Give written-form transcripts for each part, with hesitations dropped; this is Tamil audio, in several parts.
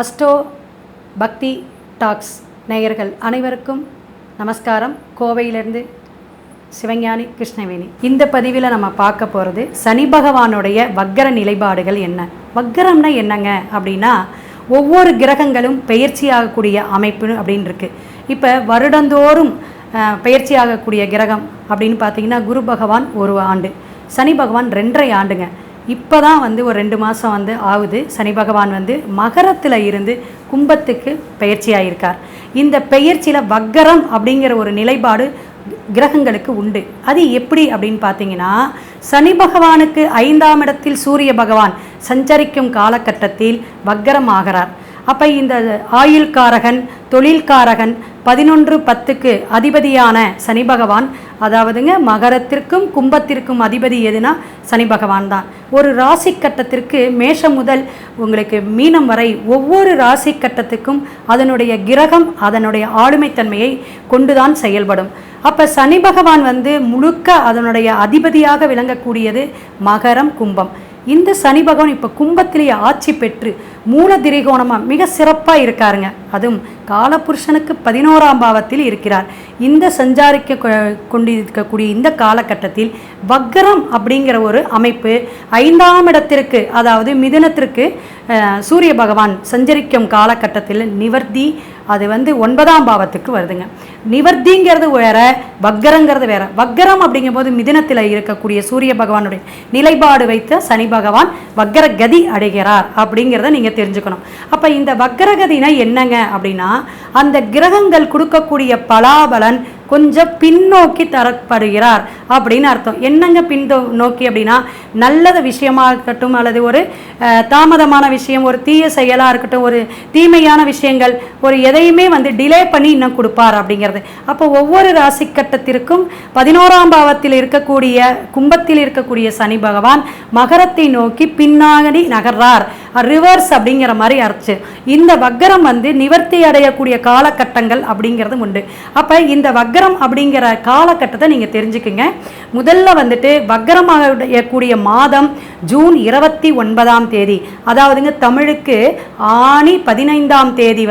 அஸ்ட்ரோ பக்தி டாக்ஸ் நேயர்கள் அனைவருக்கும் நமஸ்காரம். கோவையிலிருந்து சிவஞானி கிருஷ்ணவேணி. இந்த பதிவில் நம்ம பார்க்க போகிறது சனி பகவானுடைய வக்கர நிலைப்பாடுகள் என்ன. வக்கரம்னா என்னங்க அப்படின்னா, ஒவ்வொரு கிரகங்களும் பெயர்ச்சியாகக்கூடிய அமைப்பு அப்படின்னு இருக்குது. இப்போ வருடந்தோறும் பெயர்ச்சியாகக்கூடிய கிரகம் அப்படின்னு பார்த்தீங்கன்னா, குரு பகவான் ஒரு ஆண்டு, சனி பகவான் 2.5 ஆண்டுங்க. இப்போ தான் ஒரு 2 மாதம் ஆகுது. சனி பகவான் மகரத்தில் இருந்து கும்பத்துக்கு பெயர்ச்சி ஆகியிருக்கார். இந்த பெயர்ச்சியில் வக்கரம் அப்படிங்கிற ஒரு நிலைப்பாடு கிரகங்களுக்கு உண்டு. அது எப்படி அப்படின்னு பார்த்தீங்கன்னா, சனி பகவானுக்கு 5ஆம் இடத்தில் சூரிய பகவான் சஞ்சரிக்கும் காலகட்டத்தில் வக்கரம் ஆகிறார். அப்போ இந்த ஆயுள்காரகன், தொழில்காரகன், 11-10க்கு அதிபதியான சனி பகவான், அதாவதுங்க மகரத்திற்கும் கும்பத்திற்கும் அதிபதி எதுனா சனி பகவான் தான். ஒரு ராசி கட்டத்திற்கு மேஷம் முதல் உங்களுக்கு மீனம் வரை ஒவ்வொரு ராசி கட்டத்துக்கும் அதனுடைய கிரகம் அதனுடைய ஆளுமைத்தன்மையை கொண்டுதான் செயல்படும். அப்போ சனி பகவான் முழுக்க அதனுடைய அதிபதியாக விளங்கக்கூடியது மகரம், கும்பம். இந்த சனி பகவான் இப்போ கும்பத்திலேயே ஆட்சி பெற்று மூல திரிகோணமாக மிக சிறப்பாக இருக்காருங்க. அதுவும் காலபுருஷனுக்கு 11ஆம் பாவத்தில் இருக்கிறார். இந்த சஞ்சாரிக்க கொண்டிருக்கக்கூடிய இந்த காலகட்டத்தில் வக்கரம் அப்படிங்கிற ஒரு அமைப்பு 5ஆம் இடத்திற்கு, அதாவது மிதுனத்திற்கு சூரிய பகவான் சஞ்சரிக்கும் காலகட்டத்தில் நிவர்த்தி, அது 9ஆம் பாவத்துக்கு வருதுங்க. நிவர்த்திங்கிறது வேற, வக்கரங்கிறது வேற. வக்கரம் அப்படிங்கும்போது மிதுனத்தில் இருக்கக்கூடிய சூரிய பகவானுடைய நிலைப்பாடு வைத்த சனி பகவான் வக்கர கதி அடைகிறார் அப்படிங்கிறத நீங்கள் தெரிஞ்சுக்கணும். அப்போ இந்த வக்கரகதினா என்னங்க அப்படின்னா, அந்த கிரகங்கள் கொடுக்கக்கூடிய பலாபலன் கொஞ்சம் பின்னோக்கி தரப்படுகிறார் அப்படின்னு அர்த்தம். என்னங்க பின்னோக்கி அப்படின்னா, நல்லது விஷயமாக இருக்கட்டும், அல்லது ஒரு தாமதமான விஷயம், ஒரு தீய செயலாக இருக்கட்டும், ஒரு தீமையான விஷயங்கள், ஒரு எதையுமே டிலே பண்ணி இன்னும் கொடுப்பார் அப்படிங்கிறது. அப்போ ஒவ்வொரு ராசி கட்டத்திற்கும் 11ஆம் பாவத்தில் இருக்கக்கூடிய கும்பத்தில் இருக்கக்கூடிய சனி பகவான் மகரத்தை நோக்கி பின்னாடி நகர்றார், ரிவர்ஸ் அப்படிங்கிற மாதிரி அர்ச்சு. இந்த வக்கரம் நிவர்த்தி அடையக்கூடிய காலகட்டங்கள் அப்படிங்கிறது உண்டு. அப்போ இந்த வக்கரம் அப்படிங்கிற காலகட்டத்தை நீங்கள் தெரிஞ்சுக்குங்க. முதல்ல வக்கரமாகக்கூடிய மாதம் ஜூன் 29ஆம் தேதி, அதாவதுங்க தமிழுக்கு ஆனி 15ஆம் தேதி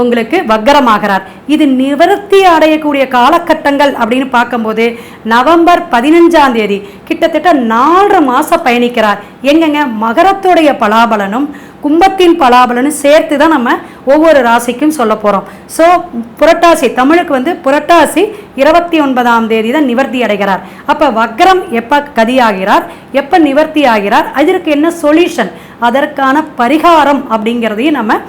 உங்களுக்கு வக்கரமாகிறார். இது நிவர்த்தி அடையக்கூடிய காலகட்டங்கள் அப்படின்னு பார்க்கும்போது நவம்பர் 15ஆம் தேதி, கிட்டத்தட்ட 4 மாதம் பயணிக்கிறார். எங்கங்க மகரத்துடைய பலாபலனும் கும்பத்தின் பலாபலனும் சேர்த்து தான் நம்ம ஒவ்வொரு ராசிக்கும் சொல்ல போகிறோம். ஸோ புரட்டாசி, தமிழுக்கு புரட்டாசி 29ஆம் தேதி தான் நிவர்த்தி அடைகிறார். அப்போ வக்கரம் எப்போ கதியாகிறார், எப்போ நிவர்த்தி ஆகிறார், அதற்கு என்ன சொல்யூஷன், அதற்கான பரிகாரம் அப்படிங்கிறதையும் நம்ம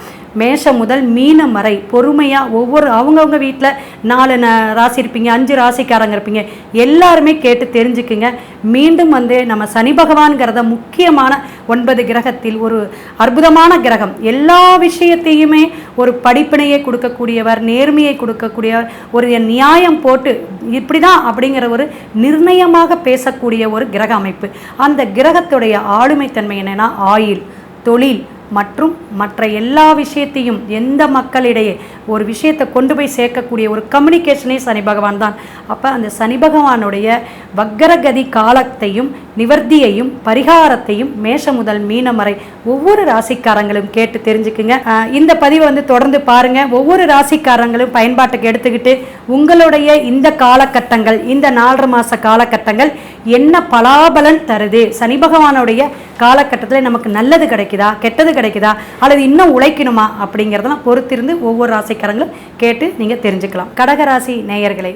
மேஷம் முதல் மீனம் வரை பொறுமையாக ஒவ்வொரு அவங்கவுங்க வீட்டில் 4 ராசி இருப்பீங்க, 5 ராசிக்காரங்க இருப்பீங்க, எல்லாருமே கேட்டு தெரிஞ்சுக்குங்க. மீண்டும் நம்ம சனி பகவான்கிறத முக்கியமான 9 கிரகத்தில் ஒரு அற்புதமான கிரகம். எல்லா விஷயத்தையுமே ஒரு படிப்பினையை கொடுக்கக்கூடியவர், நேர்மையை கொடுக்கக்கூடியவர், ஒரு நியாயம் போட்டு இப்படி தான் அப்படிங்கிற ஒரு நிர்ணயமாக பேசக்கூடிய ஒரு கிரக அமைப்பு. அந்த கிரகத்துடைய ஆளுமைத்தன்மை என்னென்னா, ஆயுள், தொழில் மற்றும் மற்ற எல்லா விஷயத்தையும் எந்த மக்களிடையே ஒரு விஷயத்தை கொண்டு போய் சேர்க்கக்கூடிய ஒரு கம்யூனிகேஷனே சனி பகவான் தான். அப்போ அந்த சனி பகவானுடைய வக்கரகதி காலத்தையும் நிவர்த்தியையும் பரிகாரத்தையும் மேஷம் முதல் மீனம் வரை ஒவ்வொரு ராசிக்காரங்களும் கேட்டு தெரிஞ்சுக்குங்க. இந்த பதிவை தொடர்ந்து பாருங்க. ஒவ்வொரு ராசிக்காரங்களும் பயன்பாட்டுக்கு எடுத்துக்கிட்டு உங்களுடைய இந்த காலகட்டங்கள், இந்த 4 மாத காலகட்டங்கள் என்ன பலாபலன் தருது, சனி பகவானுடைய காலகட்டத்தில் நமக்கு நல்லது கிடைக்குதா, கெட்டது கிடைக்குதா, அல்லது இன்னும் உழைக்கணுமா அப்படிங்கிறதெல்லாம் பொறுத்திருந்து ஒவ்வொரு ராசிக்காரங்களும் கேட்டு நீங்கள் தெரிஞ்சுக்கலாம். கடகராசி நேயர்களே,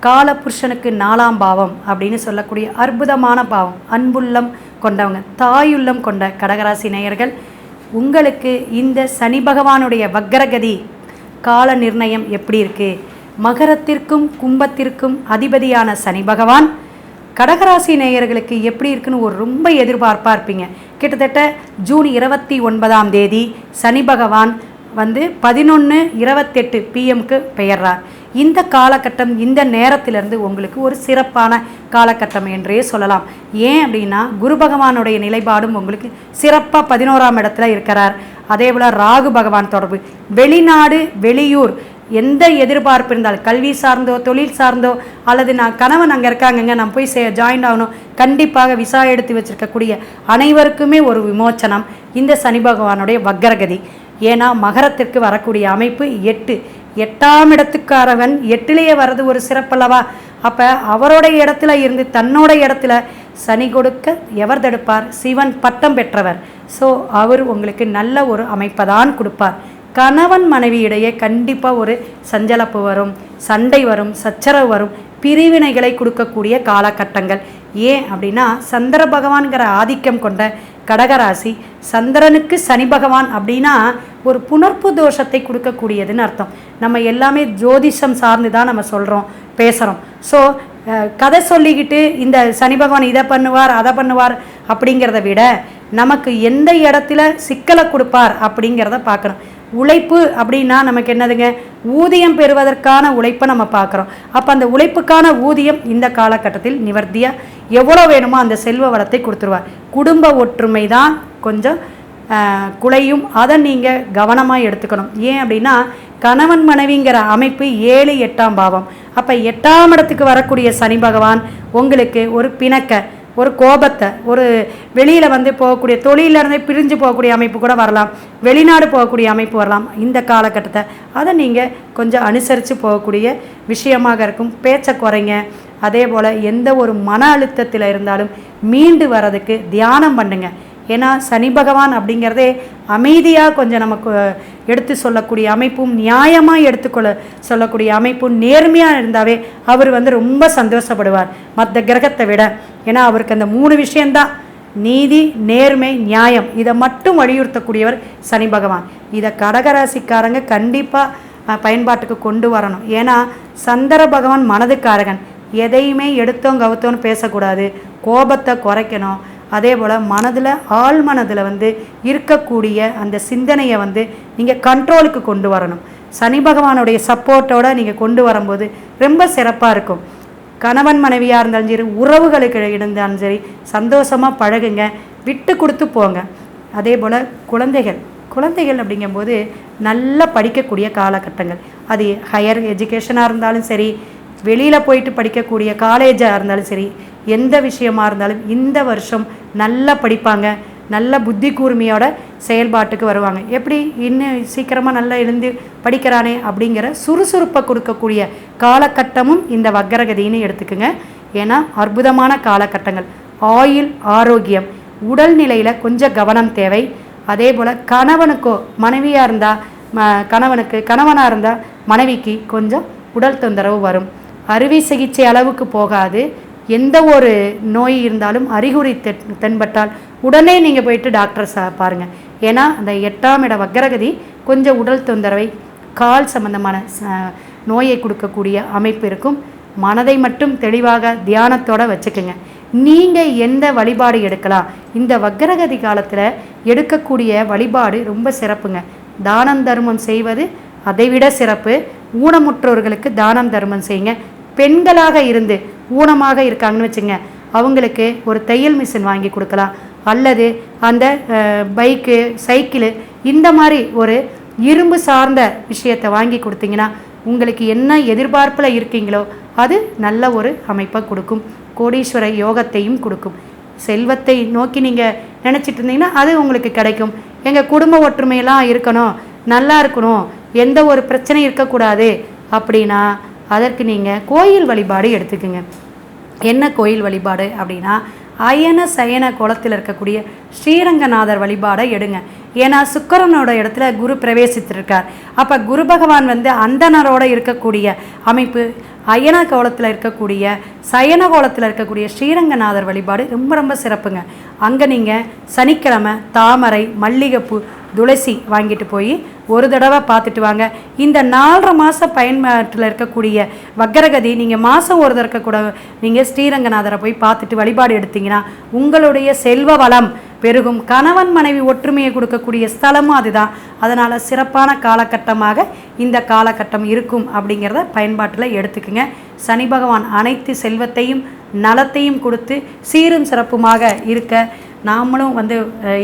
காலபுருஷனுக்கு 4ஆம் பாவம் அப்படின்னு சொல்லக்கூடிய அற்புதமான பாவம், அன்புள்ளம் கொண்டவங்க, தாயுள்ளம் கொண்ட கடகராசி நேயர்கள், உங்களுக்கு இந்த சனி பகவானுடைய வக்கரகதி கால நிர்ணயம் எப்படி இருக்குது? மகரத்திற்கும் கும்பத்திற்கும் அதிபதியான சனி பகவான் கடகராசி நேயர்களுக்கு எப்படி இருக்குன்னு ஒரு ரொம்ப எதிர்பார்ப்பாக இருப்பீங்க. கிட்டத்தட்ட ஜூன் 29ஆம் தேதி சனி பகவான் 11:28 PM பெயர்றார். இந்த காலகட்டம், இந்த நேரத்திலிருந்து உங்களுக்கு ஒரு சிறப்பான காலகட்டம் என்றே சொல்லலாம். ஏன் அப்படின்னா, குரு பகவானுடைய நிலைப்பாடும் உங்களுக்கு சிறப்பாக 11ஆம் இடத்துல இருக்கிறார். அதே போல் ராகு பகவான் தொடர்பு, வெளிநாடு வெளியூர் எந்த எதிர்பார்ப்பு இருந்தாலும், கல்வி சார்ந்தோ தொழில் சார்ந்தோ, அல்லது நான் கணவன் அங்கே இருக்காங்கங்க நான் போய் ஜாயின் ஆகணும், கண்டிப்பாக விசா எடுத்து வச்சிருக்கக்கூடிய அனைவருக்குமே ஒரு விமோச்சனம் இந்த சனி பகவானுடைய வக்கரகதி. ஏன்னா மகரத்திற்கு வரக்கூடிய அமைப்பு 8, 8ஆம் இடத்துக்காரவன் 8லேயே வர்றது ஒரு சிறப்பல்லவா. அப்போ அவரோட இடத்துல இருந்து தன்னோட இடத்துல சனி கொடுக்க எவர் தடுப்பார்? சிவன் பட்டம் பெற்றவர். ஸோ அவர் உங்களுக்கு நல்ல ஒரு அமைப்பை தான் கொடுப்பார். கணவன் மனைவி இடையே கண்டிப்பாக ஒரு சஞ்சலப்பு வரும், சண்டை வரும், சச்சரவு வரும், பிரிவினைகளை கொடுக்கக்கூடிய காலகட்டங்கள். ஏன் அப்படின்னா சந்திர பகவான்கிற ஆதிக்கம் கொண்ட கடகராசி, சந்திரனுக்கு சனி பகவான் அப்படின்னா ஒரு புணர்ப்பு தோஷத்தை கொடுக்கக்கூடியதுன்னு அர்த்தம். நம்ம எல்லாமே ஜோதிஷம் சார்ந்து தான் நம்ம சொல்கிறோம், பேசுகிறோம். ஸோ கதை சொல்லிக்கிட்டு இந்த சனி பகவான் இதை பண்ணுவார் அதை பண்ணுவார் அப்படிங்கிறத விட நமக்கு எந்த இடத்துல சிக்கலை கொடுப்பார் அப்படிங்கிறத பார்க்குறோம். உழைப்பு அப்படின்னா நமக்கு என்னதுங்க? ஊதியம் பெறுவதற்கான உழைப்பை நம்ம பார்க்குறோம். அப்போ அந்த உழைப்புக்கான ஊதியம் இந்த காலகட்டத்தில் நிவர்த்தியாக எவ்வளோ வேணுமோ அந்த செல்வ வளத்தை கொடுத்துருவார். குடும்ப ஒற்றுமை தான் கொஞ்சம் குலையும். அதை நீங்கள் கவனமாக எடுத்துக்கணும். ஏன் அப்படின்னா கணவன் மனைவிங்கிற அமைப்பு 7, 8ஆம் பாவம். அப்போ 8ஆம் இடத்துக்கு வரக்கூடிய சனி பகவான் உங்களுக்கு ஒரு பிணக்க, ஒரு கோபத்தை, ஒரு வெளியில் வந்து போகக்கூடிய தொழிலிருந்தே பிரிஞ்சு போகக்கூடிய அமைப்பு கூட வரலாம், வெளிநாடு போகக்கூடிய அமைப்பு வரலாம். இந்த காலகட்டத்தை அதை நீங்கள் கொஞ்சம் அனுசரித்து போகக்கூடிய விஷயமாக இருக்கும். பேச்சை குறைங்க. அதே போல் எந்த ஒரு மன அழுத்தத்தில் இருந்தாலும் மீண்டு வர்றதுக்கு தியானம் பண்ணுங்க. ஏன்னா சனி பகவான் அப்படிங்கிறதே அமைதியாக கொஞ்சம் நமக்கு எடுத்து சொல்லக்கூடிய அமைப்பும், நியாயமாக எடுத்துக்கொள்ள சொல்லக்கூடிய அமைப்பும், நேர்மையாக இருந்தாவே அவர் வந்து ரொம்ப சந்தோஷப்படுவார் மற்ற கிரகத்தை விட. ஏன்னா அவருக்கு அந்த 3 விஷயந்தான், நீதி, நேர்மை, நியாயம். இதை மட்டும் வலியுறுத்தக்கூடியவர் சனி பகவான். இதை கடகராசிக்காரங்க கண்டிப்பாக பயன்பாட்டுக்கு கொண்டு வரணும். ஏன்னா சந்திர பகவான் மனதுக்காரகன். எதையுமே எடுத்தோம் கவுத்தோன்னு பேசக்கூடாது, கோபத்தை குறைக்கணும். அதே போல் மனதில், ஆள் மனதில் வந்து இருக்கக்கூடிய அந்த சிந்தனையை வந்து நீங்கள் கண்ட்ரோலுக்கு கொண்டு வரணும். சனி பகவானுடைய சப்போர்ட்டோடு நீங்கள் கொண்டு வரும்போது ரொம்ப சிறப்பாக இருக்கும். கணவன் மனைவியாக இருந்தாலும் சரி, உறவுகளுக்கு இருந்தாலும் சரி, சந்தோஷமாக பழகுங்க, விட்டு கொடுத்து போங்க. அதே போல் குழந்தைகள் அப்படிங்கும்போது நல்லா படிக்கக்கூடிய காலகட்டங்கள். அது ஹையர் எஜுகேஷனாக இருந்தாலும் சரி, வெளியில் போயிட்டு படிக்கக்கூடிய காலேஜாக இருந்தாலும் சரி, எந்த விஷயமா இருந்தாலும் இந்த வருஷம் நல்லா படிப்பாங்க, நல்ல புத்தி கூர்மையோட செயல்பாட்டுக்கு வருவாங்க. எப்படி இன்னும் சீக்கிரமாக நல்லா எழுந்து படிக்கிறானே அப்படிங்கிற சுறுசுறுப்பை கொடுக்கக்கூடிய காலகட்டமும் இந்த வக்கரகதின்னு எடுத்துக்குங்க. ஏன்னா அற்புதமான காலகட்டங்கள். ஆயுள், ஆரோக்கியம், உடல்நிலையில் கொஞ்சம் கவனம் தேவை. அதே போல் கணவனுக்கோ மனைவியாக இருந்தால் கணவனாக இருந்தால் மனைவிக்கு கொஞ்சம் உடல் தொந்தரவு வரும். அறுவை சிகிச்சை அளவுக்கு போகாது. எந்த ஒரு நோய் இருந்தாலும் அறிகுறி தென்பட்டால் உடனே நீங்கள் போயிட்டு டாக்டரை பாருங்கள். ஏன்னா அந்த 8ஆம் இட வக்கரகதி கொஞ்சம் உடல் தொந்தரவை, கால் சம்பந்தமான நோயை கொடுக்கக்கூடிய அமைப்பு இருக்கும். மனதை மட்டும் தெளிவாக தியானத்தோடு வச்சுக்கோங்க. நீங்கள் எந்த வழிபாடு எடுக்கலாம்? இந்த வக்கரகதி காலத்தில் எடுக்கக்கூடிய வழிபாடு ரொம்ப சிறப்புங்க. தானம் தர்மம் செய்வது அதைவிட சிறப்பு. ஊனமுற்றோர்களுக்கு தானம் தர்மம் செய்யுங்க. பெண்களாக இருந்து ஊனமாக இருக்காங்கன்னு வச்சுங்க, அவங்களுக்கு ஒரு தையல் மிஷின் வாங்கி கொடுக்கலாம். அல்லது அந்த பைக்கு, சைக்கிளு, இந்த மாதிரி ஒரு இரும்பு சார்ந்த விஷயத்தை வாங்கி கொடுத்தீங்கன்னா உங்களுக்கு என்ன எதிர்பார்ப்பில் இருக்கீங்களோ அது நல்ல ஒரு அமைப்பை கொடுக்கும். கோடீஸ்வர யோகத்தையும் கொடுக்கும். செல்வத்தை நோக்கி நீங்கள் நினச்சிட்டு இருந்தீங்கன்னா அது உங்களுக்கு கிடைக்கும். எங்கள் குடும்ப ஒற்றுமையெல்லாம் இருக்கணும், நல்லா இருக்கணும், எந்த ஒரு பிரச்சனையும் இருக்கக்கூடாது அப்படின்னா அதற்கு நீங்கள் கோயில் வழிபாடு எடுத்துக்குங்க. என்ன கோயில் வழிபாடு அப்படின்னா அயன சயன குளத்தில் இருக்கக்கூடிய ஸ்ரீரங்கநாதர் வழிபாடை எடுங்க. ஏன்னா சுக்கிரனோட இடத்துல குரு பிரவேசித்திருக்கார். அப்போ குரு பகவான் வந்து அந்தனரோட இருக்கக்கூடிய அமைப்பு, அயன கோலத்தில் இருக்கக்கூடிய சயன கோலத்தில் இருக்கக்கூடிய ஸ்ரீரங்கநாதர் வழிபாடு ரொம்ப ரொம்ப சிறப்புங்க. அங்கே நீங்கள் சனிக்கிழமை தாமரை, மல்லிகைப்பூ, துளசி வாங்கிட்டு போய் ஒரு தடவை பார்த்துட்டு வாங்க. இந்த 4.5 மாதம் பயன்பாட்டில் இருக்கக்கூடிய வக்கரகதி நீங்கள் மாதம் ஒரு தடவை கூட நீங்கள் ஸ்ரீரங்கநாதரை போய் பார்த்துட்டு வழிபாடு எடுத்தீங்கன்னா உங்களுடைய செல்வ வளம் பெருகும். கணவன் மனைவி ஒற்றுமையை கொடுக்கக்கூடிய ஸ்தலமும் அதுதான். அதனால் சிறப்பான காலகட்டமாக இந்த காலகட்டம் இருக்கும் அப்படிங்கிறத பயன்பாட்டில் எடுத்துக்குங்க. சனி பகவான் அனைத்து செல்வத்தையும் நலத்தையும் கொடுத்து சீரும் சிறப்புமாக இருக்க நாமளும் வந்து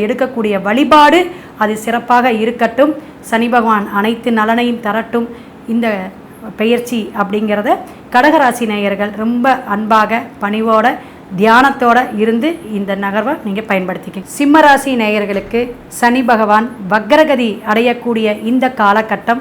எடுக்கக்கூடிய வழிபாடு அது சிறப்பாக இருக்கட்டும். சனி பகவான் அனைத்து நலனையும் தரட்டும். இந்த பெயர்ச்சி அப்படிங்கிறத கடகராசி நேயர்கள் ரொம்ப அன்பாக பணிவோடு தியானத்தோடு இருந்து இந்த நகர்வை நீங்கள் பயன்படுத்திக்கங்க. சிம்மராசி நேயர்களுக்கு சனி பகவான் வக்ரகதி அடையக்கூடிய இந்த காலகட்டம்,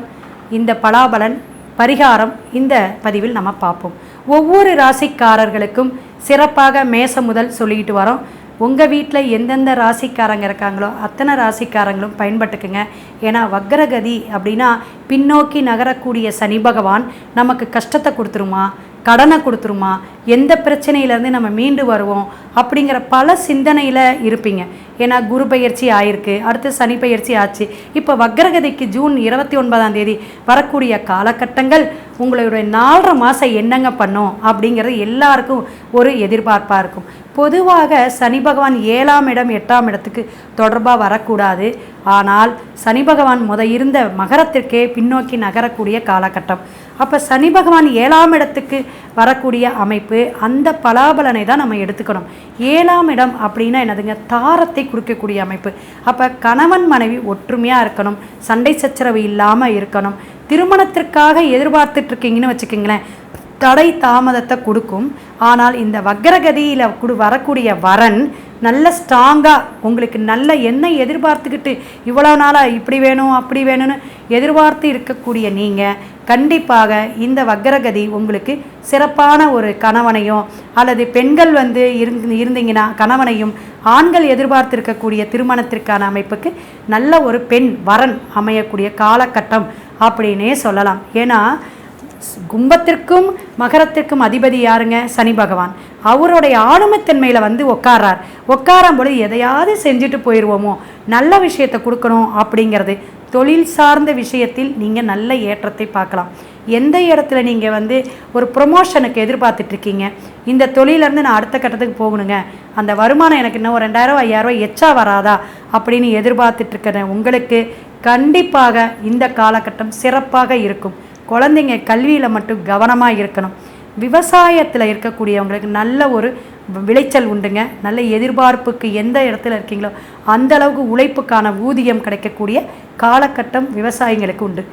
இந்த பலாபலன் பரிகாரம் இந்த பதிவில் நம்ம பார்ப்போம். ஒவ்வொரு ராசிக்காரர்களுக்கும் சிறப்பாக மேசம் முதல் சொல்லிக்கிட்டு வரோம். உங்கள் வீட்டில் எந்தெந்த ராசிக்காரங்க இருக்காங்களோ அத்தனை ராசிக்காரங்களும் பயன்பட்டுக்குங்க. ஏன்னா வக்ரகதி அப்படின்னா பின்னோக்கி நகரக்கூடிய சனி பகவான் நமக்கு கஷ்டத்தை கொடுத்துருமா, கடனை கொடுத்துருமா, எந்த பிரச்சனையிலேருந்து நம்ம மீண்டு வருவோம் அப்படிங்கிற பல சிந்தனையில் இருப்பீங்க. ஏன்னா குரு பயிற்சி ஆயிருக்கு, அடுத்து சனி பயிற்சி ஆச்சு. இப்போ வக்ரகதிக்கு ஜூன் 29 வரக்கூடிய காலகட்டங்கள் உங்களுடைய 4.5 மாதம் என்னங்க பண்ணும் அப்படிங்கிறது எல்லாருக்கும் ஒரு எதிர்பார்ப்பாக இருக்கும். பொதுவாக சனி பகவான் 7ஆம் இடம் 8ஆம் இடத்துக்கு தொடர்பாக வரக்கூடாது. ஆனால் சனி பகவான் இருந்த மகரத்திற்கே பின்னோக்கி நகரக்கூடிய காலகட்டம். அப்போ சனி பகவான் 7ஆம் இடத்துக்கு வரக்கூடிய அமைப்பு, அந்த பலாபலனை தான் நம்ம எடுத்துக்கணும். 7ஆம் இடம் அப்படின்னா என்னதுங்க, தாரத்தை கொடுக்கக்கூடிய அமைப்பு. அப்போ கணவன் மனைவி ஒற்றுமையாக இருக்கணும், சண்டை சச்சரவு இல்லாமல் இருக்கணும். திருமணத்திற்காக எதிர்பார்த்துட்ருக்கீங்கன்னு வச்சுக்கிங்களேன், தடை தாமதத்தை கொடுக்கும். ஆனால் இந்த வக்ரகதியில் வரக்கூடிய வரன் நல்ல ஸ்ட்ராங்காக உங்களுக்கு நல்ல என்ன எதிர்பார்த்துக்கிட்டு இவ்வளோ நாளாக இப்படி வேணும் அப்படி வேணும்னு எதிர்பார்த்து இருக்கக்கூடிய நீங்கள் கண்டிப்பாக இந்த வக்ரகதி உங்களுக்கு சிறப்பான ஒரு கணவனையும், அல்லது பெண்கள் இருந்தீங்கன்னா கணவனையும், ஆண்கள் எதிர்பார்த்து இருக்கக்கூடிய திருமணத்திற்கான அமைப்புக்கு நல்ல ஒரு பெண் வரன் அமையக்கூடிய காலகட்டம் அப்படின்னே சொல்லலாம். ஏன்னா கும்பத்திற்கும் மகரத்திற்கும் அதிபதி யாருங்க, சனி பகவான். அவருடைய ஆளுமைத்தன்மையில் உட்காரும் பொழுது எதையாவது செஞ்சுட்டு போயிடுவோமோ, நல்ல விஷயத்தை கொடுக்கணும் அப்படிங்கிறது. தொழில் சார்ந்த விஷயத்தில் நீங்கள் நல்ல ஏற்றத்தை பார்க்கலாம். எந்த இடத்துல நீங்கள் ஒரு ப்ரொமோஷனுக்கு எதிர்பார்த்துட்ருக்கீங்க, இந்த தொழிலேருந்து நான் அடுத்த கட்டத்துக்கு போகணுங்க, அந்த வருமானம் எனக்கு இன்னும் 2000 5000 எச்சா வராதா அப்படின்னு எதிர்பார்த்துட்ருக்கிறேன் உங்களுக்கு கண்டிப்பாக இந்த காலகட்டம் சிறப்பாக இருக்கும். குழந்தைங்க கல்வியில் மட்டும் கவனமாக இருக்கணும். விவசாயத்தில் இருக்கக்கூடியவங்களுக்கு நல்ல ஒரு விளைச்சல் உண்டுங்க. நல்ல எதிர்பார்ப்புக்கு எந்த இடத்துல இருக்கீங்களோ அந்த அளவுக்கு உழைப்புக்கான ஊதியம் கிடைக்கக்கூடிய காலகட்டம் விவசாயிங்களுக்கு உண்டு.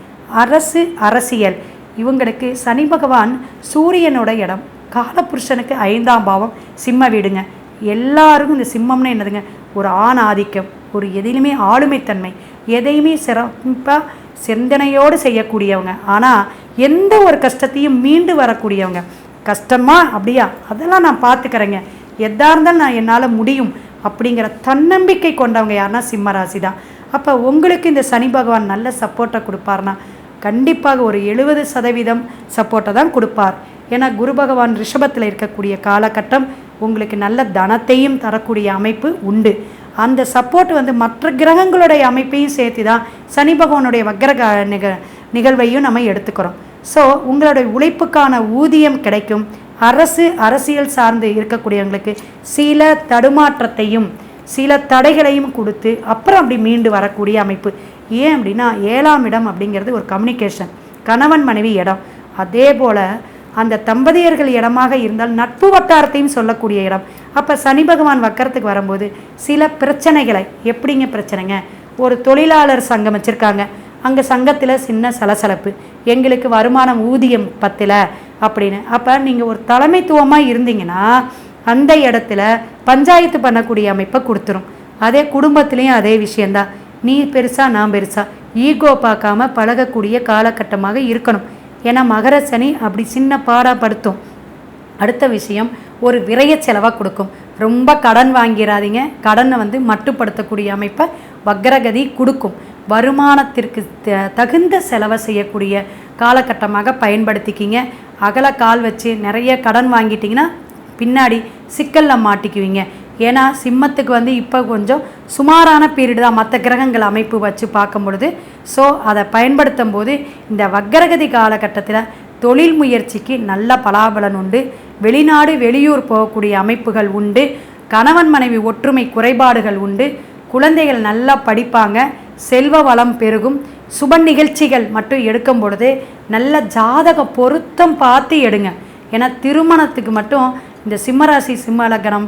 அரசியல் இவங்களுக்கு சனி பகவான் சூரியனோட இடம், காலபுருஷனுக்கு 5ஆம் பாவம் சிம்ம வீடுங்க. எல்லாருக்கும் இந்த சிம்மம்னு என்னதுங்க, ஒரு ஆண் ஆதிக்கம், ஒரு எதிலுமே ஆளுமைத்தன்மை, எதையுமே சிறப்பாக சிந்தனையோடு செய்யக்கூடியவங்க. ஆனால் எந்த ஒரு கஷ்டத்தையும் மீண்டு வரக்கூடியவங்க. கஷ்டமா அப்படியா, அதெல்லாம் நான் பார்த்துக்கிறேங்க, எதாக இருந்தாலும் நான் என்னால் முடியும் அப்படிங்கிற தன்னம்பிக்கை கொண்டவங்க யாருன்னா சிம்மராசி தான். அப்போ உங்களுக்கு இந்த சனி பகவான் நல்ல சப்போர்ட்டை கொடுப்பார்னா கண்டிப்பாக ஒரு 70% சப்போர்ட்டை தான் கொடுப்பார். ஏன்னா குரு பகவான் ரிஷபத்தில் இருக்கக்கூடிய காலகட்டம் உங்களுக்கு நல்ல தனத்தையும் தரக்கூடிய அமைப்பு உண்டு. அந்த சப்போர்ட் மற்ற கிரகங்களுடைய அமைப்பையும் சேர்த்து தான் சனி பகவானுடைய வக்ர நிகழ்வையும் நம்ம எடுத்துக்கிறோம். ஸோ உங்களுடைய உழைப்புக்கான ஊதியம் கிடைக்கும். அரசியல் சார்ந்து இருக்கக்கூடியவங்களுக்கு சில தடுமாற்றத்தையும் சில தடைகளையும் கொடுத்து அப்புறம் அப்படி மீண்டு வரக்கூடிய அமைப்பு. ஏன் அப்படின்னா 7ஆம் இடம் அப்படிங்கிறது ஒரு கம்யூனிகேஷன், கணவன் மனைவி இடம். அதே போல் அந்த தம்பதியர்கள் இடமாக இருந்தால் நட்பு வட்டாரத்தையும் சொல்லக்கூடிய இடம். அப்போ சனி பகவான் வக்கரத்துக்கு வரும்போது சில பிரச்சனைகளை, எப்படிங்க பிரச்சனைங்க, ஒரு தொழிலாளர் சங்கம் வச்சுருக்காங்க, அங்கே சங்கத்தில் சின்ன சலசலப்பு, எங்களுக்கு வருமானம் ஊதியம் பத்தல அப்படின்னு. அப்போ நீங்கள் ஒரு தலைமைத்துவமாக இருந்தீங்கன்னா அந்த இடத்துல பஞ்சாயத்து பண்ணக்கூடிய அமைப்பை கொடுத்துரும். அதே குடும்பத்துலேயும் அதே விஷயந்தான், நீ பெருசா நான் பெருசா ஈகோ பார்க்காம பழகக்கூடிய காலகட்டமாக இருக்கணும். ஏன்னா மகர சனி அப்படி சின்ன பாடாப்படுத்தும். அடுத்த விஷயம், ஒரு விரைய செலவாக கொடுக்கும். ரொம்ப கடன் வாங்கிடாதீங்க, கடனை மட்டுப்படுத்தக்கூடிய அமைப்பை வக்ரகதி கொடுக்கும். வருமானத்திற்கு தகுந்த செலவை செய்யக்கூடிய காலகட்டமாக பயன்படுத்திக்கிங்க. அகல கால் வச்சு நிறைய கடன் வாங்கிட்டிங்கன்னா பின்னாடி சிக்கலில் மாட்டிக்குவீங்க. ஏன்னா சிம்மத்துக்கு இப்போ கொஞ்சம் சுமாரான பீரியடு தான் மற்ற கிரகங்கள் அமைப்பு வச்சு பார்க்கும் பொழுது. ஸோ அதை பயன்படுத்தும் போது இந்த வக்ரகதி காலகட்டத்தில் தொழில் முயற்சிக்கு நல்ல பலாபலன் உண்டு. வெளிநாடு வெளியூர் போகக்கூடிய அமைப்புகள் உண்டு. கணவன் மனைவி ஒற்றுமை குறைபாடுகள் உண்டு. குழந்தைகள் நல்லா படிப்பாங்க, செல்வ வளம் பெருகும். சுப நிகழ்ச்சிகள் மட்டும் எடுக்கும் பொழுது நல்ல ஜாதக பொருத்தம் பார்த்து எடுங்க. ஏன்னா திருமணத்துக்கு மட்டும் இந்த சிம்மராசி சிம்ம லக்னம்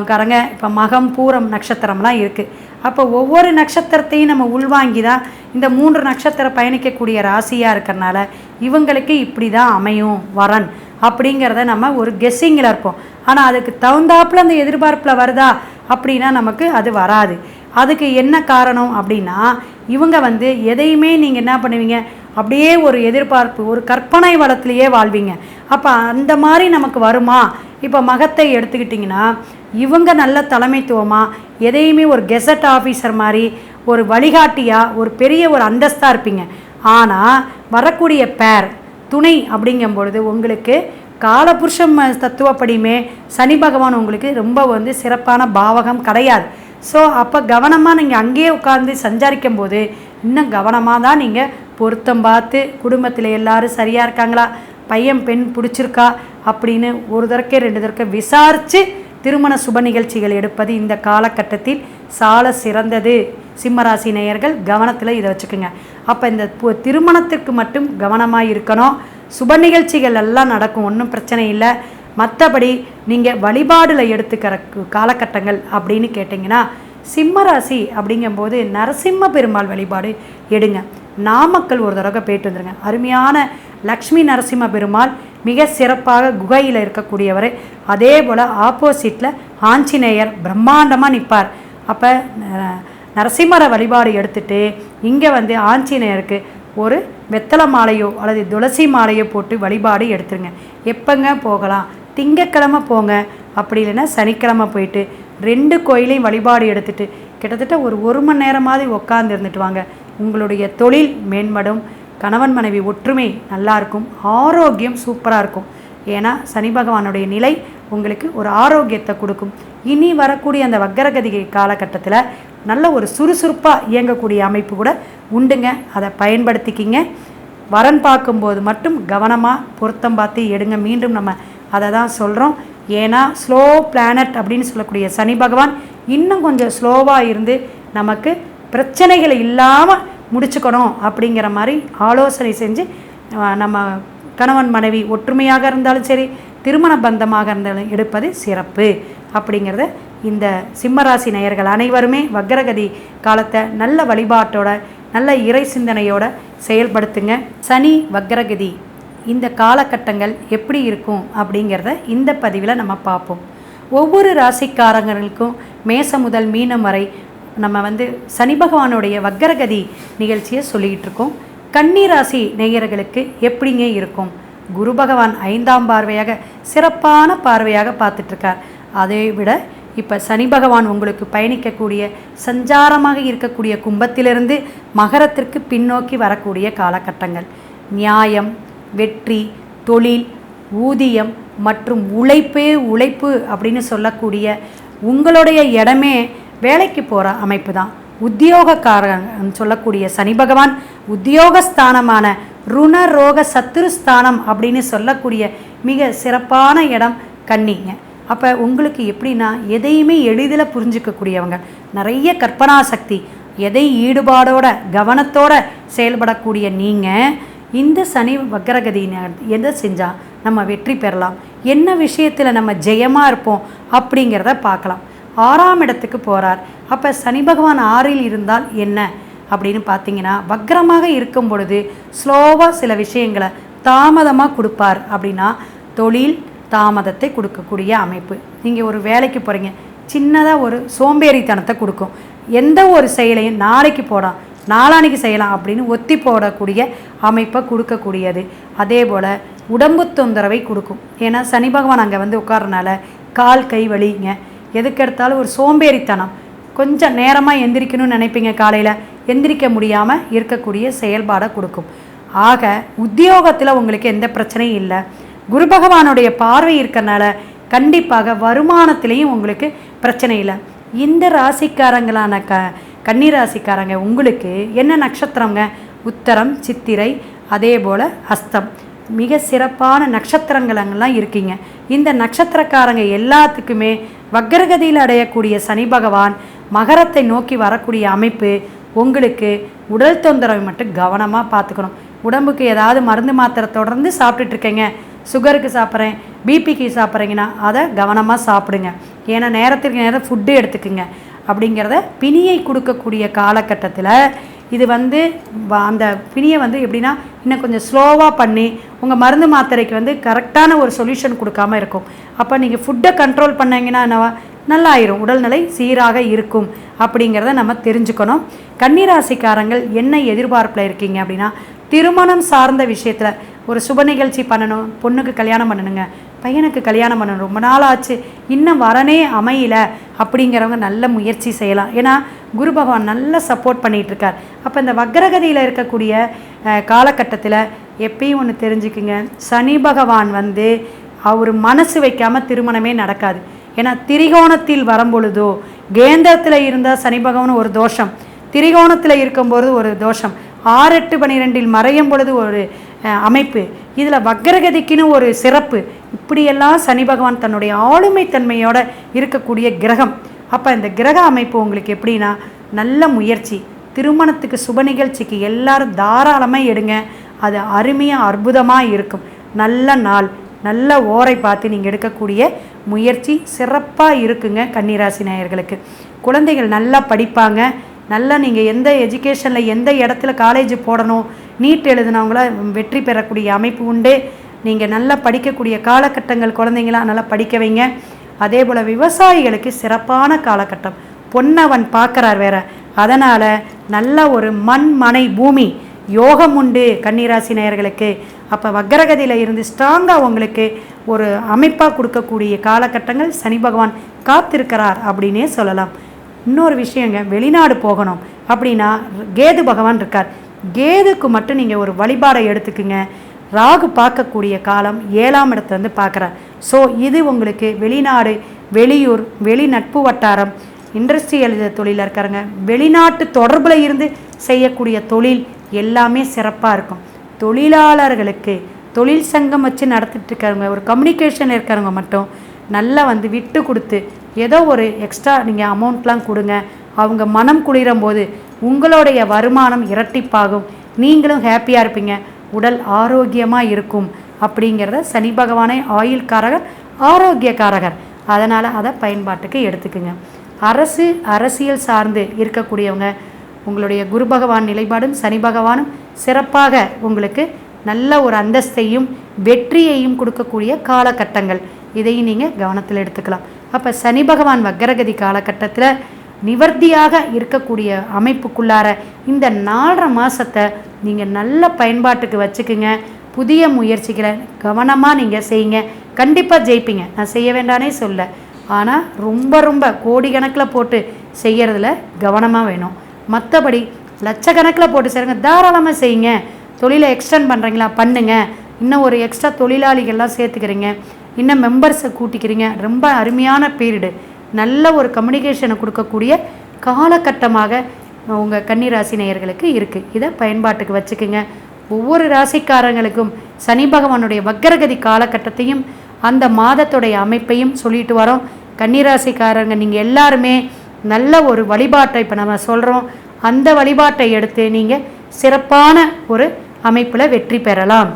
காரங்க இப்போ மகம் பூரம் நட்சத்திரம்லாம் இருக்குது. அப்போ ஒவ்வொரு நட்சத்திரத்தையும் நம்ம உள்வாங்கி தான் இந்த 3 நட்சத்திரம் பயணிக்கக்கூடிய ராசியாக இருக்கிறனால இவங்களுக்கு இப்படி தான் அமையும் வரன் அப்படிங்கிறத நம்ம ஒரு கெஸ்ஸிங்கில் இருப்போம். ஆனால் அதுக்கு தகுந்தாப்புல அந்த எதிர்பார்ப்பில் வருதா அப்படின்னா நமக்கு அது வராது. அதுக்கு என்ன காரணம் அப்படின்னா, இவங்க வந்து எதையுமே நீங்கள் என்ன பண்ணுவீங்க, அப்படியே ஒரு எதிர்பார்ப்பு, ஒரு கற்பனை வளத்திலேயே வாழ்வீங்க. அப்போ அந்த மாதிரி நமக்கு வருமா? இப்போ மகத்தை எடுத்துக்கிட்டிங்கன்னா, இவங்க நல்ல தலைமைத்துவமாக எதையுமே ஒரு கெசட் ஆஃபீஸர் மாதிரி ஒரு வழிகாட்டியாக ஒரு பெரிய ஒரு அந்தஸ்தாக இருப்பீங்க. ஆனால் வரக்கூடிய பேர் துணை அப்படிங்கும்பொழுது உங்களுக்கு காலபுருஷம் தத்துவப்படியுமே சனி பகவான் உங்களுக்கு ரொம்ப வந்து சிறப்பான பாவகம் கிடையாது. ஸோ அப்போ கவனமாக நீங்கள் அங்கேயே உட்காந்து சஞ்சாரிக்கும் போது இன்னும் கவனமாக தான் நீங்கள் பொருத்தம் பார்த்து குடும்பத்தில் எல்லோரும் சரியாக இருக்காங்களா, பையன் பெண் பிடிச்சிருக்கா அப்படின்னு ஒரு தடவை 2 தடவை விசாரித்து திருமண சுப நிகழ்ச்சிகள் எடுப்பது இந்த காலகட்டத்தில் சால சிறந்தது. சிம்மராசி நேயர்கள் கவனத்தில் இதை வச்சுக்கோங்க. அப்போ இந்த திருமணத்திற்கு மட்டும் கவனமாக இருக்கணும். சுப நிகழ்ச்சிகள் எல்லாம் நடக்கும், ஒன்றும் பிரச்சனை இல்லை. மற்றபடி நீங்கள் வழிபாடில் எடுத்துக்கிற காலகட்டங்கள் அப்படின்னு கேட்டிங்கன்னா, சிம்மராசி அப்படிங்கும்போது நரசிம்ம பெருமாள் வழிபாடு எடுங்க. நாமக்கல் ஒரு தடவை போயிட்டு வந்துடுங்க. அருமையான லக்ஷ்மி நரசிம்ம பெருமாள் மிக சிறப்பாக குகையில் இருக்கக்கூடியவர். அதே போல் ஆப்போசிட்டில் ஆஞ்சநேயர் பிரம்மாண்டமாக நிற்பார். அப்போ நரசிம்மரை வழிபாடு எடுத்துகிட்டு இங்கே வந்து ஆஞ்சநேயருக்கு ஒரு வெத்தலை மாலையோ அல்லது துளசி மாலையோ போட்டு வழிபாடு எடுத்துருங்க. எப்போங்க போகலாம்? திங்கக்கிழமை போங்க, அப்படி இல்லைன்னா சனிக்கிழமை போயிட்டு 2 கோயிலையும் வழிபாடு எடுத்துகிட்டு கிட்டத்தட்ட ஒரு மணி நேரமாவது உட்காந்து இருந்துட்டு வாங்க. உங்களுடைய தொழில் மேம்படும், கணவன் மனைவி ஒற்றுமை நல்லாயிருக்கும், ஆரோக்கியம் சூப்பராக இருக்கும். ஏன்னா சனி பகவானுடைய நிலை உங்களுக்கு ஒரு ஆரோக்கியத்தை கொடுக்கும். இனி வரக்கூடிய அந்த வக்கரகதி காலகட்டத்தில் நல்ல ஒரு சுறுசுறுப்பாக இயங்கக்கூடிய அமைப்பு கூட உண்டுங்க. அதை பயன்படுத்திக்கிங்க. வரன் பார்க்கும்போது மட்டும் கவனமாக பொருத்தம் பார்த்து எடுங்க. மீண்டும் நம்ம அதை தான் சொல்கிறோம். ஏன்னா ஸ்லோ பிளானட் அப்படின்னு சொல்லக்கூடிய சனி பகவான் இன்னும் கொஞ்சம் ஸ்லோவாக இருந்து நமக்கு பிரச்சனைகளை இல்லாமல் முடிச்சுக்கணும் அப்படிங்கிற மாதிரி ஆலோசனை செஞ்சு நம்ம கணவன் மனைவி ஒற்றுமையாக இருந்தாலும் சரி, திருமண பந்தமாக இருந்தாலும் எடுப்பது சிறப்பு அப்படிங்கிறத இந்த சிம்மராசி நேயர்கள் அனைவருமே வக்கரகதி காலத்தை நல்ல வழிபாட்டோட நல்ல இறை சிந்தனையோட செயல்படுத்துங்க. சனி வக்கரகதி இந்த காலகட்டங்கள் எப்படி இருக்கும் அப்படிங்கிறத இந்த பதிவில் நம்ம பார்ப்போம். ஒவ்வொரு ராசிக்காரங்களுக்கும் மேசம் முதல் மீனம் வரை நம்ம வந்து சனி பகவானுடைய வக்கரகதி நிகழ்ச்சியை சொல்லிக்கிட்டு இருக்கோம். கன்னி ராசி நேயர்களுக்கு எப்படிங்க இருக்கும்? குரு பகவான் 5ஆம் பார்வையாக சிறப்பான பார்வையாக பார்த்துட்ருக்கார். அதை விட இப்போ சனி பகவான் உங்களுக்கு பயணிக்கக்கூடிய சஞ்சாரமாக இருக்கக்கூடிய கும்பத்திலிருந்து மகரத்திற்கு பின்னோக்கி வரக்கூடிய காலகட்டங்கள். நியாயம், வெற்றி, தொழில், ஊதியம் மற்றும் உழைப்பு அப்படின்னு சொல்லக்கூடிய உங்களுடைய இடமே வேலைக்கு போகிற அமைப்பு தான். உத்தியோகக்காரன் சொல்லக்கூடிய சனி பகவான் உத்தியோகஸ்தானமான ருண ரோக சத்துருஸ்தானம் அப்படின்னு சொல்லக்கூடிய மிக சிறப்பான இடம் கன்னிங்க. அப்போ உங்களுக்கு எப்படின்னா எதையுமே எளிதில் புரிஞ்சிக்கக்கூடியவங்க, நிறைய கற்பனா சக்தி, எதை ஈடுபாடோட கவனத்தோட செயல்படக்கூடிய நீங்கள் இந்த சனி வக்கரகதி எதை செஞ்சால் நம்ம வெற்றி பெறலாம், என்ன விஷயத்தில் நம்ம ஜெயமாக இருப்போம் அப்படிங்கிறத பார்க்கலாம். 6ஆம் இடத்துக்கு போகிறார். அப்போ சனி பகவான் 6இல் இருந்தால் என்ன அப்படின்னு பார்த்தீங்கன்னா, வக்கரமாக இருக்கும் பொழுது ஸ்லோவாக சில விஷயங்களை தாமதமாக கொடுப்பார். அப்படின்னா தொழில் தாமதத்தை கொடுக்கக்கூடிய அமைப்பு. நீங்கள் ஒரு வேலைக்கு போகிறீங்க, சின்னதாக ஒரு சோம்பேறித்தனத்தை கொடுக்கும். எந்த ஒரு செயலையும் நாளைக்கு போடலாம், நாளானிக்கு செய்யலாம் அப்படின்னு ஒத்தி போடக்கூடிய அமைப்பை கொடுக்கக்கூடியது. அதே போல் உடம்பு தொந்தரவை கொடுக்கும். ஏன்னா சனி பகவான் அங்கே வந்து உட்காரனால கால் கை வலிங்க, எதுக்கெடுத்தாலும் ஒரு சோம்பேறித்தனம், கொஞ்சம் நேரமாக எந்திரிக்கணும்னு நினைப்பீங்க, காலையில் எந்திரிக்க முடியாமல் இருக்கக்கூடிய செயல்பாடை கொடுக்கும். ஆக உத்தியோகத்தில் உங்களுக்கு எந்த பிரச்சனையும் இல்லை. குரு பகவானுடைய பார்வை இருக்கிறனால கண்டிப்பாக வருமானத்திலையும் உங்களுக்கு பிரச்சனை இல்லை. இந்த ராசிக்காரங்களான கன்னி ராசிக்காரங்க உங்களுக்கு என்ன நட்சத்திரங்க? உத்தரம், சித்திரை, அதே போல் அஸ்தம், மிக சிறப்பான நட்சத்திரங்களெல்லாம் இருக்கீங்க. இந்த நட்சத்திரக்காரங்க எல்லாத்துக்குமே வக்கரகதியில் அடையக்கூடிய சனி பகவான் மகரத்தை நோக்கி வரக்கூடிய அமைப்பு. உங்களுக்கு உடல் தொந்தரவை மட்டும் கவனமாக பார்த்துக்கணும். உடம்புக்கு ஏதாவது மருந்து மாத்திரை தொடர்ந்து சாப்பிட்டுட்ருக்கேங்க, சுகருக்கு சாப்பிட்றேன், பிபிக்கு சாப்பிட்றீங்கன்னா அதை கவனமாக சாப்பிடுங்க. ஏன்னா நேரத்துக்கு நேரம் ஃபுட்டு எடுத்துக்குங்க. அப்படிங்கிறத பிணியை கொடுக்கக்கூடிய காலகட்டத்தில் இது வந்து அந்த பிணியை வந்து எப்படின்னா இன்னும் கொஞ்சம் ஸ்லோவாக பண்ணி உங்கள் மருந்து மாத்திரைக்கு வந்து கரெக்டான ஒரு சொல்யூஷன் கொடுக்காம இருக்கும். அப்போ நீங்கள் ஃபுட்டை கண்ட்ரோல் பண்ணிங்கன்னா என்னவா நல்லாயிரும், உடல்நிலை சீராக இருக்கும் அப்படிங்கிறத நம்ம தெரிஞ்சுக்கணும். கன்னிராசிக்காரங்கள் என்ன எதிர்பார்ப்பில் இருக்கீங்க அப்படின்னா, திருமணம் சார்ந்த விஷயத்தில் ஒரு சுப நிகழ்ச்சி பண்ணணும், பொண்ணுக்கு கல்யாணம் பண்ணணுங்க, பையனுக்கு கல்யாணம் பண்ணணும், ரொம்ப நாள் ஆச்சு இன்னும் வரனே அமையல அப்படிங்கிறவங்க நல்ல முயற்சி செய்யலாம். ஏன்னா குரு பகவான் நல்லா சப்போர்ட் பண்ணிகிட்ருக்கார். அப்போ இந்த வக்ரகதியில் இருக்கக்கூடிய காலகட்டத்தில் எப்பயும் ஒன்று தெரிஞ்சுக்குங்க, சனி பகவான் வந்து அவர் மனசு வைக்காமல் திருமணமே நடக்காது. ஏன்னா திரிகோணத்தில் வரும்பொழுதோ, கேந்திரத்தில் இருந்தால் சனி பகவான் ஒரு தோஷம், திரிகோணத்தில் இருக்கும்போது ஒரு தோஷம், 6, 8, 12 மறையும் பொழுது ஒரு அமைப்பு, இதில் வக்ரகதிக்குன்னு ஒரு சிறப்பு, இப்படியெல்லாம் சனி பகவான் தன்னுடைய ஆளுமை தன்மையோடு இருக்கக்கூடிய கிரகம். அப்போ இந்த கிரக அமைப்பு உங்களுக்கு எப்படின்னா நல்ல முயற்சி, திருமணத்துக்கு சுப நிகழ்ச்சிக்கு எல்லாரும் தாராளமாக எடுங்க, அது அருமையாக அற்புதமாக இருக்கும். நல்ல நாள், நல்ல ஓரை பார்த்து நீங்கள் எடுக்கக்கூடிய முயற்சி சிறப்பாக இருக்குங்க. கன்னிராசி நேயர்களுக்கு குழந்தைகள் நல்லா படிப்பாங்க, நல்லா நீங்கள் எந்த எஜுகேஷனில் எந்த இடத்துல காலேஜ் போடணும், நீட் எழுதினவங்கள வெற்றி பெறக்கூடிய அமைப்பு உண்டு. நீங்கள் நல்லா படிக்கக்கூடிய காலகட்டங்கள், குழந்தைங்களாம் நல்லா படிக்க வைங்க. அதே போல் விவசாயிகளுக்கு சிறப்பான காலகட்டம், பொன்னவன் பார்க்குறார் வேற, அதனால் நல்ல ஒரு மண் மனை பூமி யோகம் உண்டு கன்னிராசி நேயர்களுக்கு. அப்போ வக்ரகதியில் இருந்து ஸ்ட்ராங்காக உங்களுக்கு ஒரு அமைப்பாக கொடுக்கக்கூடிய காலகட்டங்கள் சனி பகவான் காத்திருக்கிறார் அப்படின்னே சொல்லலாம். இன்னொரு விஷயங்க, வெளிநாடு போகணும் அப்படின்னா கேது பகவான் இருக்கார், கேதுக்கு மட்டும் நீங்கள் ஒரு வழிபாடை எடுத்துக்குங்க. ராகு பார்க்கக்கூடிய காலம் 7ஆம் இடத்துலேருந்து பார்க்குறார். ஸோ இது உங்களுக்கு வெளிநாடு, வெளியூர், வெளிநட்பு வட்டாரம், இண்டஸ்ட்ரியல் தொழிலில் இருக்கிறவங்க, வெளிநாட்டு தொடர்பில் இருந்து செய்யக்கூடிய தொழில் எல்லாமே சிறப்பாக இருக்கும். தொழிலாளர்களுக்கு தொழில் சங்கம் வச்சு நடத்திட்டு இருக்கிறவங்க, ஒரு கம்யூனிகேஷன் இருக்கிறவங்க மட்டும் நல்லா வந்து விட்டு கொடுத்து ஏதோ ஒரு எக்ஸ்ட்ரா நீங்கள் அமௌண்ட்லாம் கொடுங்க. அவங்க மனம் குளிரும் போது உங்களுடைய வருமானம் இரட்டிப்பாகும், நீங்களும் ஹாப்பியாக இருப்பீங்க, உடல் ஆரோக்கியமாக இருக்கும். அப்படிங்கிறத சனி பகவானை ஆயுள்காரகர், ஆரோக்கியக்காரகர், அதனால் அதை பயன்பாட்டுக்கு எடுத்துக்குங்க. அரசியல் சார்ந்து இருக்கக்கூடியவங்க, உங்களுடைய குரு பகவான் நிலைப்பாடும் சனி பகவானும் சிறப்பாக உங்களுக்கு நல்ல ஒரு அந்தஸ்தையும் வெற்றியையும் கொடுக்கக்கூடிய காலகட்டங்கள், இதையும் நீங்கள் கவனத்தில் எடுத்துக்கலாம். அப்போ சனி பகவான் வக்ரகதி காலகட்டத்தில் நிவர்த்தியாக இருக்கக்கூடிய அமைப்புக்குள்ளார இந்த 4.5 மாதத்தை நீங்கள் நல்ல பயன்பாட்டுக்கு வச்சுக்குங்க. புதிய முயற்சிகளை கவனமாக நீங்கள் செய்யுங்க, கண்டிப்பாக ஜெயிப்பீங்க. நான் செய்ய வேண்டானே சொல்ல, ஆனால் ரொம்ப கோடிக்கணக்கில் போட்டு செய்கிறதுல கவனமாக வேணும். மற்றபடி லட்சக்கணக்கில் போட்டு செய்யுங்க, தாராளமாக செய்யுங்க. தொழிலை எக்ஸ்டெண்ட் பண்ணுறீங்களா பண்ணுங்க, இன்னும் ஒரு எக்ஸ்ட்ரா தொழிலாளிகள்லாம் சேர்த்துக்கிறீங்க, இன்னும் மெம்பர்ஸை கூட்டிக்கிறீங்க, ரொம்ப அருமையான பீரியடு, நல்ல ஒரு கம்யூனிகேஷனை கொடுக்கக்கூடிய காலகட்டமாக உங்கள் கன்னிராசி நேயர்களுக்கு இருக்குது. இதை பயன்பாட்டுக்கு வச்சுக்குங்க. ஒவ்வொரு ராசிக்காரங்களுக்கும் சனி பகவானுடைய வக்ரகதி காலகட்டத்தையும் அந்த மாதத்துடைய அமைப்பையும் சொல்லிட்டு வரோம். கன்னிராசிக்காரங்க நீங்கள் எல்லாருமே நல்ல ஒரு வழிபாட்டை இப்போ நம்ம சொல்கிறோம், அந்த வழிபாட்டை எடுத்து நீங்கள் சிறப்பான ஒரு அமைப்பில் வெற்றி பெறலாம்.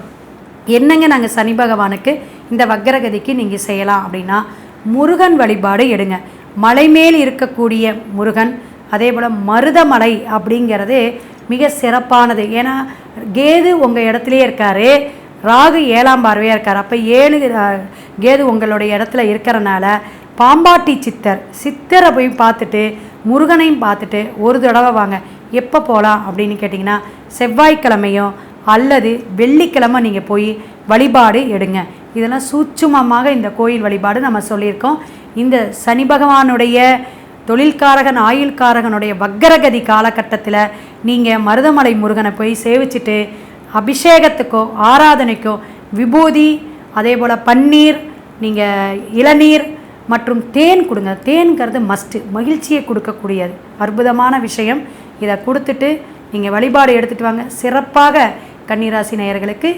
என்னங்க நாங்கள் சனி பகவானுக்கு இந்த வக்ரகதிக்கு நீங்கள் செய்யலாம் அப்படின்னா, முருகன் வழிபாடு எடுங்க. மலை மேல் இருக்கக்கூடிய முருகன், அதே போல் மருதமலை அப்படிங்கிறது மிக சிறப்பானது. ஏன்னா கேது உங்கள் இடத்துலையே இருக்கார், ராகு 7ஆம் பார்வையாக இருக்கார். அப்போ 7 கேது உங்களுடைய இடத்துல இருக்கிறனால பாம்பாட்டி சித்தரை போய் பார்த்துட்டு முருகனையும் பார்த்துட்டு ஒரு தடவை வாங்க. எப்போ போகலாம் அப்படின்னு கேட்டிங்கன்னா, செவ்வாய்க்கிழமையோ அல்லது வெள்ளிக்கிழமை நீங்கள் போய் வழிபாடு எடுங்க. இதெல்லாம் சூட்சுமமாக இந்த கோயில் வழிபாடு நம்ம சொல்லியிருக்கோம். இந்த சனி பகவானுடைய தொழில்காரகன், ஆயுள்காரகனுடைய வக்ரகதி காலகட்டத்தில் நீங்கள் மருதமலை முருகனை போய் சேவிச்சுட்டு அபிஷேகத்துக்கோ ஆராதனைக்கோ விபூதி, அதே போல் பன்னீர், நீங்கள் இளநீர் மற்றும் தேன் கொடுங்க. தேன்கிறது மஸ்ட்டு, மகிழ்ச்சியை கொடுக்கக்கூடியது, அற்புதமான விஷயம். இதை கொடுத்துட்டு நீங்கள் வழிபாடு எடுத்துகிட்டு வாங்க. சிறப்பாக கன்னிராசி நேயர்களுக்கு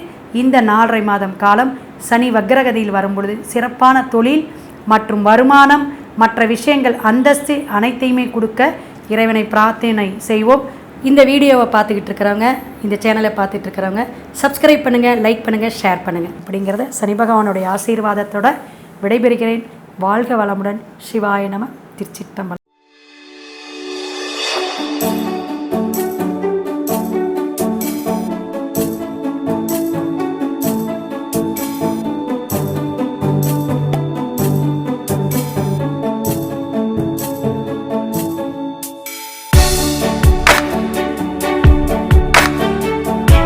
இந்த 4.5 மாதம் காலம் சனி வக்ரகதியில் வரும்பொழுது சிறப்பான தொழில் மற்றும் வருமானம், மற்ற விஷயங்கள், அந்தஸ்து அனைத்தையுமே கொடுக்க இறைவனை பிரார்த்தனை செய்வோம். இந்த வீடியோவை பார்த்துக்கிட்டு இருக்கிறவங்க, இந்த சேனலை பார்த்துட்டு இருக்கிறவங்க சப்ஸ்கிரைப் பண்ணுங்கள், லைக் பண்ணுங்கள், ஷேர் பண்ணுங்கள். அப்படிங்கிறத சனி பகவானுடைய ஆசீர்வாதத்தோடு விடைபெறுகிறேன். வாழ்க வளமுடன். சிவாய நம. திருச்சிற்றம்பலம்.